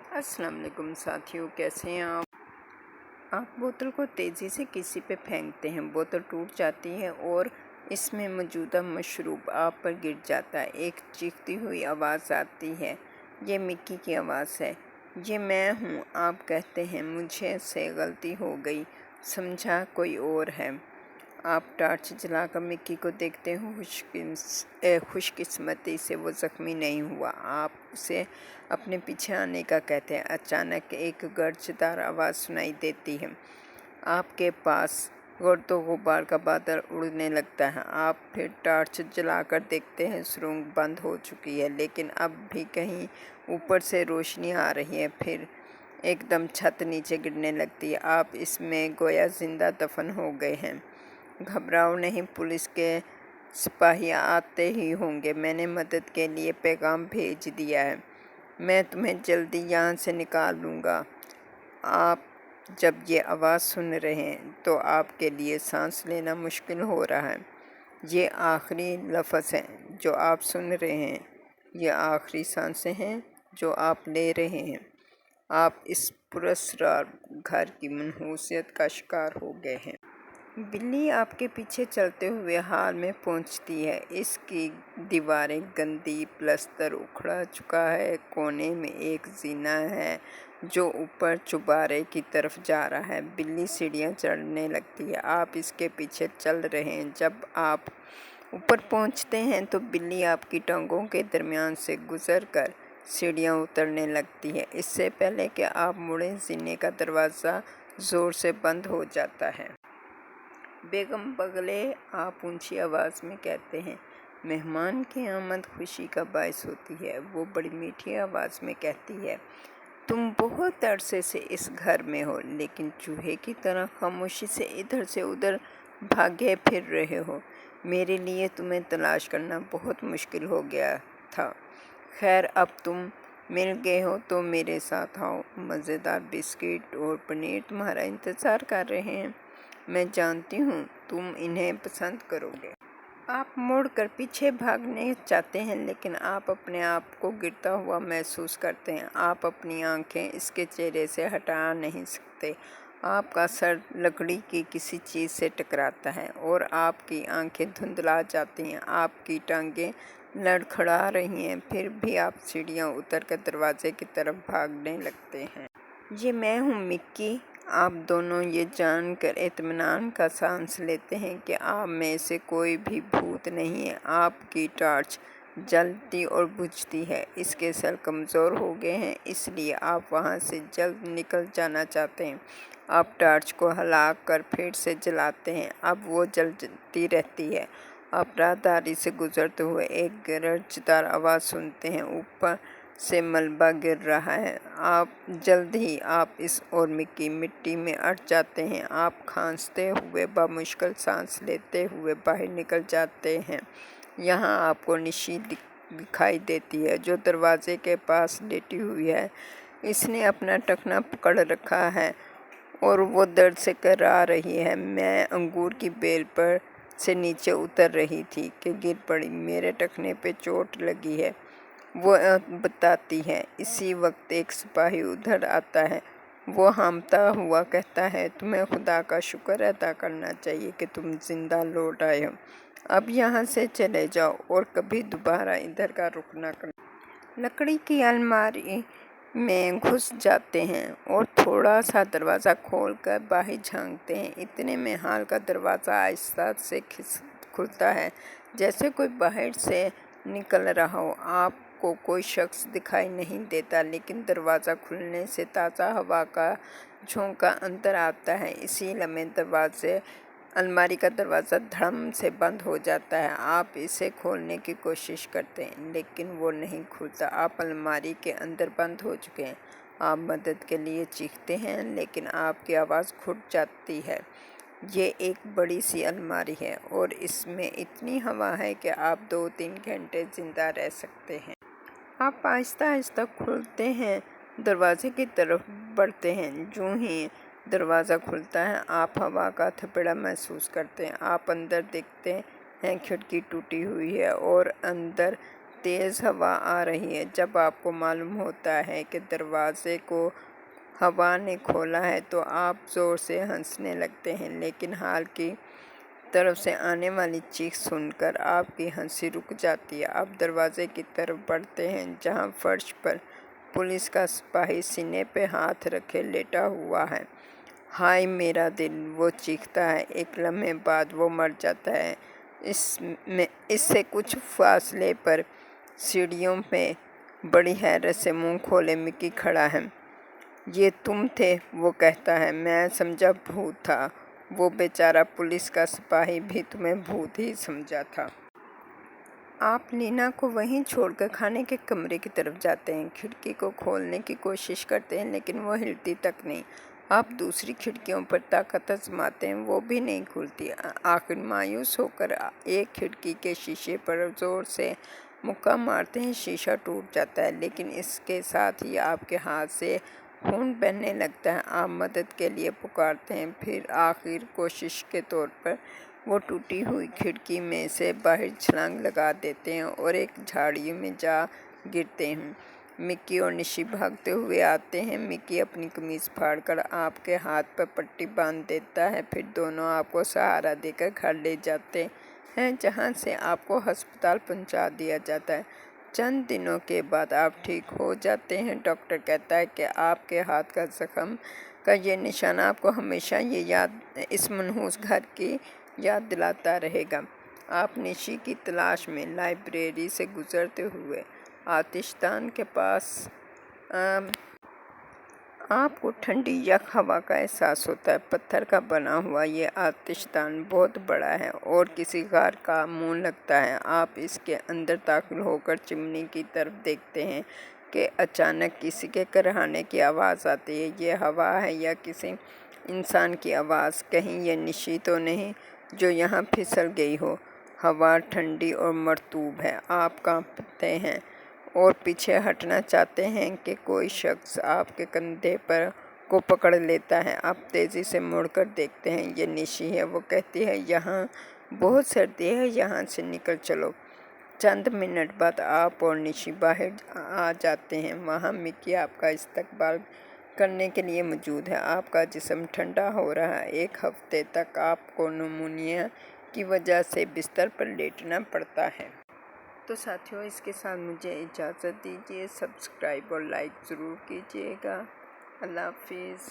अस्सलाम वालेकुम साथियों, कैसे हैं आप बोतल को तेज़ी से किसी पे फेंकते हैं, बोतल टूट जाती है और इसमें मौजूदा मशरूब आप पर गिर जाता है। एक चीखती हुई आवाज़ आती है। ये मिक्की की आवाज़ है। ये मैं हूँ। आप कहते हैं मुझे से गलती हो गई, समझा कोई और है। आप टार्च जलाकर मिक्की को देखते हो। खुशकिस्मती से वो ज़ख्मी नहीं हुआ। आप उसे अपने पीछे आने का कहते हैं। अचानक एक गर्जदार आवाज़ सुनाई देती है। आपके पास गर्दो गुबार का बादल उड़ने लगता है। आप फिर टार्च जलाकर देखते हैं। सुरंग बंद हो चुकी है, लेकिन अब भी कहीं ऊपर से रोशनी आ रही है। फिर एकदम छत नीचे गिरने लगती है। आप इसमें गोया जिंदा दफन हो गए हैं। घबराओ नहीं, पुलिस के सिपाही आते ही होंगे। मैंने मदद के लिए पैगाम भेज दिया है। मैं तुम्हें जल्दी यहाँ से निकाल लूँगा। आप जब ये आवाज़ सुन रहे हैं तो आपके लिए सांस लेना मुश्किल हो रहा है। ये आखिरी लफ्ज़ हैं जो आप सुन रहे हैं। ये आखिरी सांसें हैं जो आप ले रहे हैं। आप इस पुरस्कार घर की मनहूसियत का शिकार हो गए हैं। बिल्ली आपके पीछे चलते हुए हाल में पहुंचती है। इसकी दीवारें गंदी, प्लस्तर उखड़ा चुका है। कोने में एक जीना है जो ऊपर चुबारे की तरफ जा रहा है। बिल्ली सीढ़ियां चढ़ने लगती है। आप इसके पीछे चल रहे हैं। जब आप ऊपर पहुंचते हैं तो बिल्ली आपकी टांगों के दरमियान से गुजर कर सीढ़ियाँ उतरने लगती है। इससे पहले कि आप मुड़ें, जीने का दरवाज़ा ज़ोर से बंद हो जाता है। बेगम बगले, आप ऊंची आवाज़ में कहते हैं। मेहमान की आमद खुशी का बायस होती है। वो बड़ी मीठी आवाज़ में कहती है, तुम बहुत अरसे से इस घर में हो, लेकिन चूहे की तरह खामोशी से इधर से उधर भागे फिर रहे हो। मेरे लिए तुम्हें तलाश करना बहुत मुश्किल हो गया था। खैर, अब तुम मिल गए हो तो मेरे साथ आओ। मज़ेदार बिस्किट और पनीर तुम्हारा इंतज़ार कर रहे हैं। मैं जानती हूँ तुम इन्हें पसंद करोगे। आप मुड़कर पीछे भागने चाहते हैं, लेकिन आप अपने आप को गिरता हुआ महसूस करते हैं। आप अपनी आंखें इसके चेहरे से हटा नहीं सकते। आपका सर लकड़ी की किसी चीज़ से टकराता है और आपकी आंखें धुंधला जाती हैं। आपकी टांगें लड़खड़ा रही हैं, फिर भी आप सीढ़ियाँ उतरकर दरवाजे की तरफ भागने लगते हैं। ये मैं हूँ मिक्की। आप दोनों ये जानकर इत्मीनान का सांस लेते हैं कि आप में से कोई भी भूत नहीं है। आपकी टार्च जलती और बुझती है। इसके सेल कमज़ोर हो गए हैं, इसलिए आप वहाँ से जल्द निकल जाना चाहते हैं। आप टार्च को हिला कर फिर से जलाते हैं। अब वो जलती रहती है। आप राहदारी से गुजरते हुए एक गरजदार आवाज़ सुनते हैं। ऊपर से मलबा गिर रहा है। आप जल्द ही आप इस और मिट्टी में अट जाते हैं। आप खांसते हुए बामुश्किल सांस लेते हुए बाहर निकल जाते हैं। यहाँ आपको निशी दिखाई देती है जो दरवाजे के पास लेटी हुई है। इसने अपना टखना पकड़ रखा है और वो दर्द से कराह रही है। मैं अंगूर की बेल पर से नीचे उतर रही थी कि गिर पड़ी। मेरे टखने पे चोट लगी है, वो बताती है। इसी वक्त एक सिपाही उधर आता है। वो हांफता हुआ कहता है, तुम्हें खुदा का शुक्र अदा करना चाहिए कि तुम जिंदा लौट आए हो। अब यहाँ से चले जाओ और कभी दोबारा इधर का रुख ना करना। लकड़ी की अलमारी में घुस जाते हैं और थोड़ा सा दरवाज़ा खोलकर बाहर झांकते हैं। इतने में हाल का दरवाज़ा आहिस्ता से खुलता है, जैसे कोई बाहर से निकल रहा हो। आपको कोई शख्स दिखाई नहीं देता, लेकिन दरवाज़ा खुलने से ताज़ा हवा का झोंका अंदर आता है। इसी लम्हे अलमारी का दरवाज़ा धड़म से बंद हो जाता है। आप इसे खोलने की कोशिश करते हैं, लेकिन वो नहीं खुलता। आप अलमारी के अंदर बंद हो चुके हैं। आप मदद के लिए चीखते हैं, लेकिन आपकी आवाज़ घुट जाती है। ये एक बड़ी सी अलमारी है और इसमें इतनी हवा है कि आप 2-3 घंटे ज़िंदा रह सकते हैं। आप आहिस्ता आहिस्ता खुलते हैं, दरवाजे की तरफ बढ़ते हैं। जो ही दरवाज़ा खुलता है, आप हवा का थपेड़ा महसूस करते हैं। आप अंदर देखते हैं, खिड़की टूटी हुई है और अंदर तेज़ हवा आ रही है। जब आपको मालूम होता है कि दरवाज़े को हवा ने खोला है तो आप ज़ोर से हंसने लगते हैं, लेकिन हाल की तरफ से आने वाली चीख सुनकर आपकी हंसी रुक जाती है। आप दरवाजे की तरफ बढ़ते हैं जहां फर्श पर पुलिस का सिपाही सीने पे हाथ रखे लेटा हुआ है। हाय मेरा दिल, वो चीखता है। एक लम्हे बाद वो मर जाता है। इससे कुछ फासले पर सीढ़ियों पे बड़ी हैरत से मुंह खोले मिकी खड़ा है। ये तुम थे? वो कहता है। मैं समझा भूत था। वो बेचारा पुलिस का सिपाही भी तुम्हें भूत ही समझा था। आप लीना को वहीं छोड़कर खाने के कमरे की तरफ जाते हैं। खिड़की को खोलने की कोशिश करते हैं, लेकिन वो हिलती तक नहीं। आप दूसरी खिड़कियों पर ताकत आजमाते हैं, वो भी नहीं खुलती। आखिर मायूस होकर एक खिड़की के शीशे पर जोर से मुक्का मारते हैं। शीशा टूट जाता है, लेकिन इसके साथ ही आपके हाथ से खून बहने लगता है। आप मदद के लिए पुकारते हैं, फिर आखिर कोशिश के तौर पर वो टूटी हुई खिड़की में से बाहर छलांग लगा देते हैं और एक झाड़ी में जा गिरते हैं। मिकी और निशी भागते हुए आते हैं। मिकी अपनी कमीज़ फाड़कर आपके हाथ पर पट्टी बांध देता है, फिर दोनों आपको सहारा देकर घर ले जाते हैं, जहां से आपको अस्पताल पहुंचा दिया जाता है। चंद दिनों के बाद आप ठीक हो जाते हैं। डॉक्टर कहता है कि आपके हाथ का जख्म का ये निशान आपको हमेशा इस मनहूस घर की याद दिलाता रहेगा। आप निशी की तलाश में लाइब्रेरी से गुजरते हुए आतिशदान के पास आपको ठंडी यख हवा का एहसास होता है। पत्थर का बना हुआ ये आतिशदान बहुत बड़ा है और किसी गार का मुंह लगता है। आप इसके अंदर दाखिल होकर चिमनी की तरफ देखते हैं कि अचानक किसी के कराहने की आवाज़ आती है। ये हवा है या किसी इंसान की आवाज़? कहीं ये निशी तो नहीं जो यहाँ फिसल गई हो? हवा ठंडी और मरतूब है। आप कांपते हैं और पीछे हटना चाहते हैं कि कोई शख्स आपके कंधे पर को पकड़ लेता है। आप तेज़ी से मुड़कर देखते हैं, ये निशी है। वो कहती है, यहाँ बहुत सर्दी है, यहाँ से निकल चलो। चंद मिनट बाद आप और निशी बाहर आ जाते हैं। वहाँ मिकी आपका इस्तकबाल करने के लिए मौजूद है। आपका जिस्म ठंडा हो रहा है। एक हफ्ते तक आपको निमोनिया की वजह से बिस्तर पर लेटना पड़ता है। तो साथियों, इसके साथ मुझे इजाज़त दीजिए। सब्सक्राइब और लाइक ज़रूर कीजिएगा। अल्लाह हाफिज़।